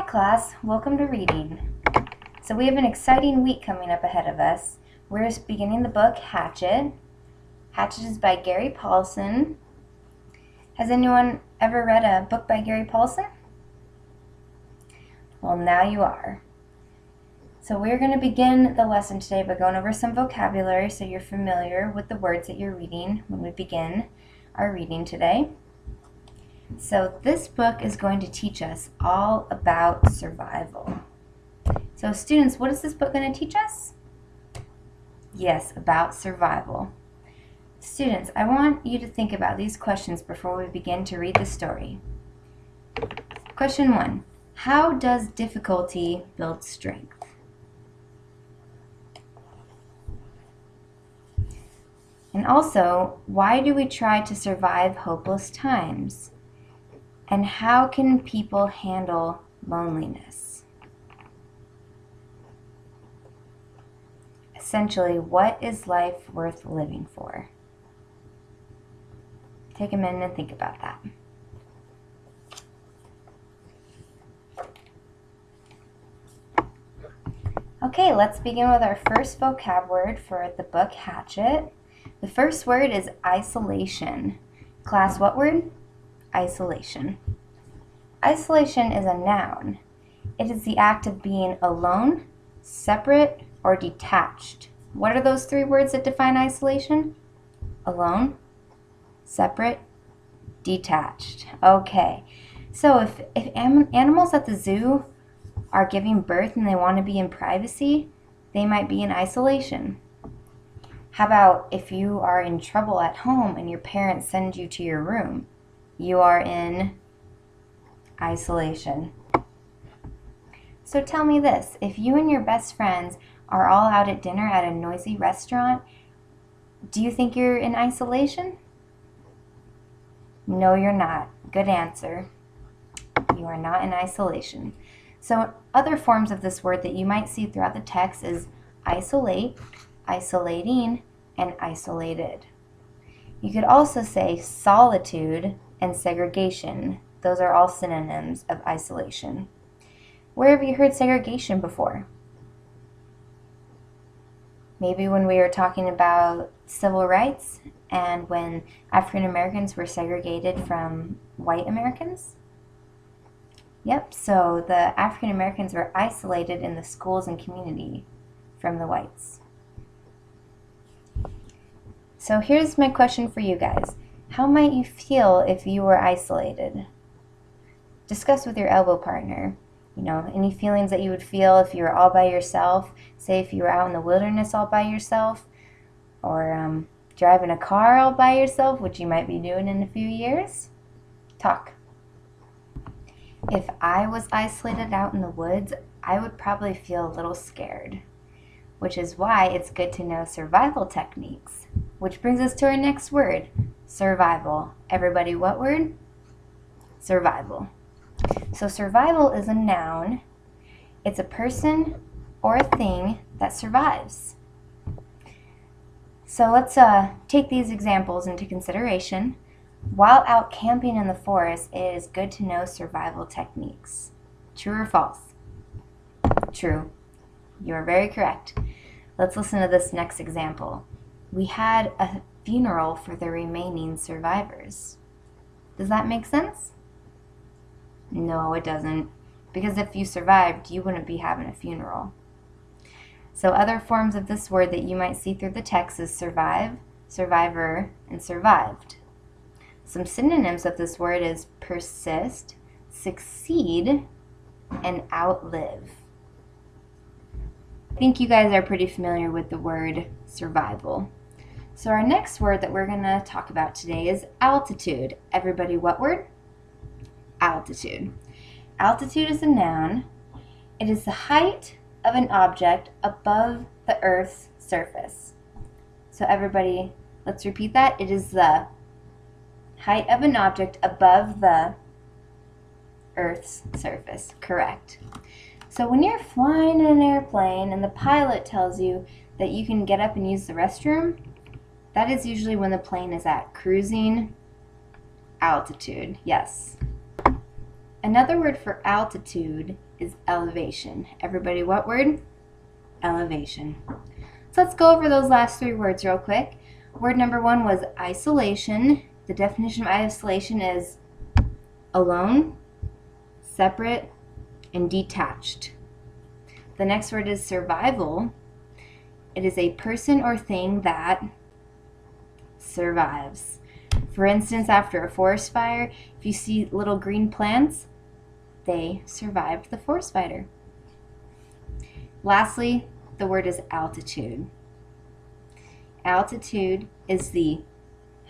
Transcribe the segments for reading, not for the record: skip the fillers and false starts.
class, welcome to reading. So we have an exciting week coming up ahead of us. We're beginning the book Hatchet. Hatchet is by Gary Paulsen. Has anyone ever read a book by Gary Paulsen? Well, now you are. So we're going to begin the lesson today by going over some vocabulary so you're familiar with the words that you're reading when we begin our reading today. So this book is going to teach us all about survival. So students, what is this book going to teach us? Yes, about survival. Students, I want you to think about these questions before we begin to read the story. Question 1. How does difficulty build strength? And also, why do we try to survive hopeless times? And how can people handle loneliness? Essentially, what is life worth living for? Take a minute and think about that. Okay, let's begin with our first vocab word for the book Hatchet. The first word is isolation. Class, what word? Isolation. Isolation is a noun. It is the act of being alone, separate, or detached. What are those three words that define isolation? Alone, separate, detached. Okay, so if animals at the zoo are giving birth and they want to be in privacy, they might be in isolation. How about if you are in trouble at home and your parents send you to your room? You are in isolation. So tell me this, if you and your best friends are all out at dinner at a noisy restaurant, do you think you're in isolation? No, you're not. Good answer. You are not in isolation. So other forms of this word that you might see throughout the text is isolate, isolating, and isolated. You could also say solitude and segregation. Those are all synonyms of isolation. Where have you heard segregation before? Maybe when we were talking about civil rights and when African Americans were segregated from white Americans? Yep, so the African Americans were isolated in the schools and community from the whites. So here's my question for you guys. How might you feel if you were isolated? Discuss with your elbow partner. You know, any feelings that you would feel if you were all by yourself. Say if you were out in the wilderness all by yourself, or driving a car all by yourself, which you might be doing in a few years. Talk. If I was isolated out in the woods, I would probably feel a little scared, which is why it's good to know survival techniques. Which brings us to our next word, survival. Everybody, what word? Survival. So survival is a noun. It's a person or a thing that survives. So let's take these examples into consideration. While out camping in the forest, it is good to know survival techniques. True or false? True. You are very correct. Let's listen to this next example. We had a funeral for the remaining survivors. Does that make sense? No, it doesn't. Because if you survived, you wouldn't be having a funeral. So other forms of this word that you might see through the text is survive, survivor, and survived. Some synonyms of this word is persist, succeed, and outlive. I think you guys are pretty familiar with the word survival. So our next word that we're going to talk about today is altitude. Everybody, what word? Altitude. Altitude is a noun. It is the height of an object above the Earth's surface. So everybody, let's repeat that. It is the height of an object above the Earth's surface. Correct. So when you're flying in an airplane and the pilot tells you that you can get up and use the restroom, that is usually when the plane is at cruising altitude. Yes. Another word for altitude is elevation. Everybody, what word? Elevation. So let's go over those last three words real quick. Word number one was isolation. The definition of isolation is alone, separate, and detached. The next word is survival. It is a person or thing that survives. For instance, after a forest fire, if you see little green plants, they survived the forest fire. Lastly, the word is altitude. Altitude is the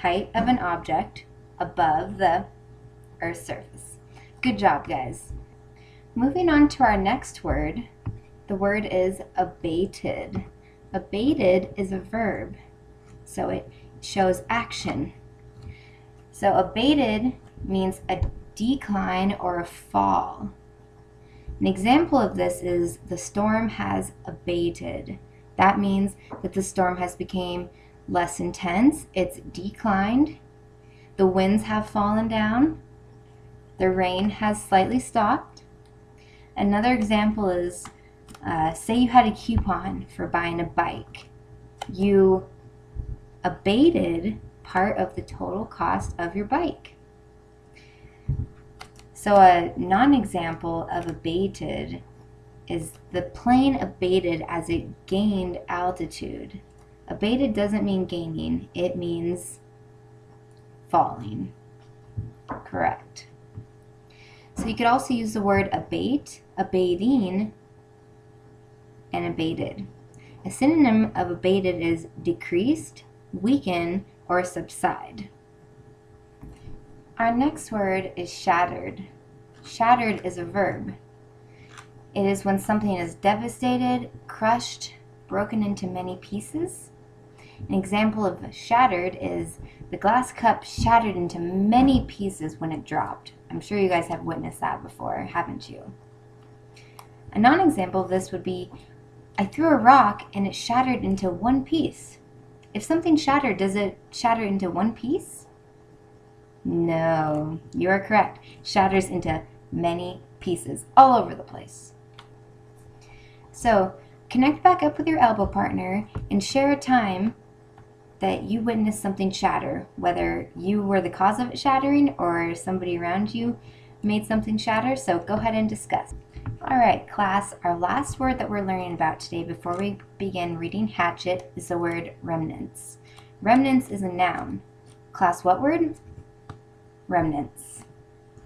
height of an object above the Earth's surface. Good job, guys. Moving on to our next word, the word is abated. Abated is a verb, so it shows action. So abated means a decline or a fall. An example of this is the storm has abated. That means that the storm has become less intense, it's declined, the winds have fallen down, the rain has slightly stopped. Another example is, say you had a coupon for buying a bike. You abated part of the total cost of your bike. So a non-example of abated is the plane abated as it gained altitude. Abated doesn't mean gaining, it means falling. Correct. So you could also use the word abate, abating, and abated. A synonym of abated is decreased, weaken, or subside. Our next word is shattered. Shattered is a verb. It is when something is devastated, crushed, broken into many pieces. An example of shattered is the glass cup shattered into many pieces when it dropped. I'm sure you guys have witnessed that before, haven't you? A non-example of this would be, I threw a rock and it shattered into one piece. If something shattered, does it shatter into one piece? No, you are correct. Shatters into many pieces all over the place. So connect back up with your elbow partner and share a time that you witnessed something shatter, whether you were the cause of it shattering or somebody around you made something shatter. So go ahead and discuss. All right, class, our last word that we're learning about today before we begin reading Hatchet is the word remnants. Remnants is a noun. Class, what word? Remnants.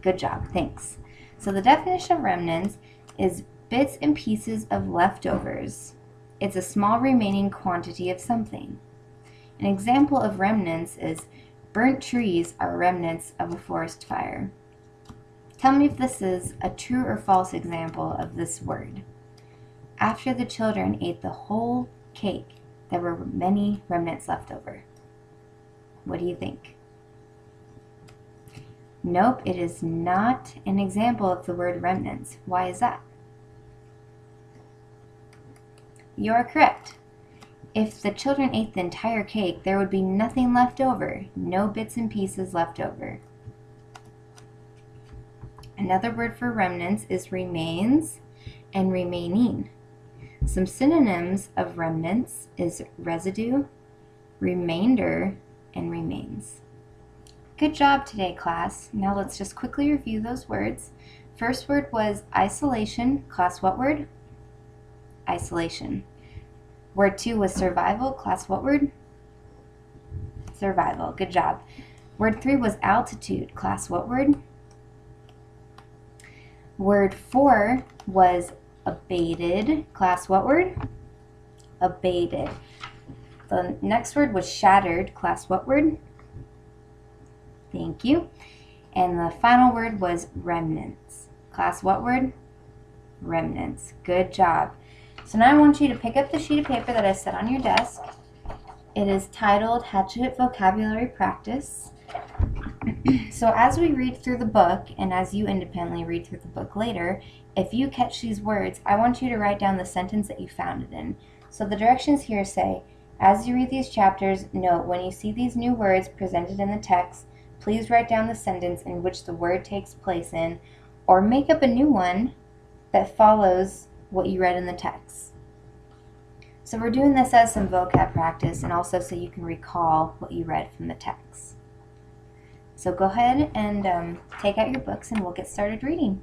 Good job, thanks. So the definition of remnants is bits and pieces of leftovers. It's a small remaining quantity of something. An example of remnants is burnt trees are remnants of a forest fire. Tell me if this is a true or false example of this word. After the children ate the whole cake, there were many remnants left over. What do you think? Nope, it is not an example of the word remnants. Why is that? You are correct. If the children ate the entire cake, there would be nothing left over. No bits and pieces left over. Another word for remnants is remains and remaining. Some synonyms of remnants is residue, remainder, and remains. Good job today, class. Now let's just quickly review those words. First word was isolation. Class, what word? Isolation. Word 2 was survival. Class, what word? Survival. Good job. Word 3 was altitude. Class, what word? Word 4 was abated. Class, what word? Abated. The next word was shattered. Class, what word? Thank you. And the final word was remnants. Class, what word? Remnants. Good job. So now I want you to pick up the sheet of paper that I set on your desk. It is titled Hatchet Vocabulary Practice. So as we read through the book, and as you independently read through the book later, if you catch these words, I want you to write down the sentence that you found it in. So the directions here say, as you read these chapters, note when you see these new words presented in the text, please write down the sentence in which the word takes place in, or make up a new one that follows what you read in the text. So we're doing this as some vocab practice and also so you can recall what you read from the text. So go ahead and take out your books and we'll get started reading.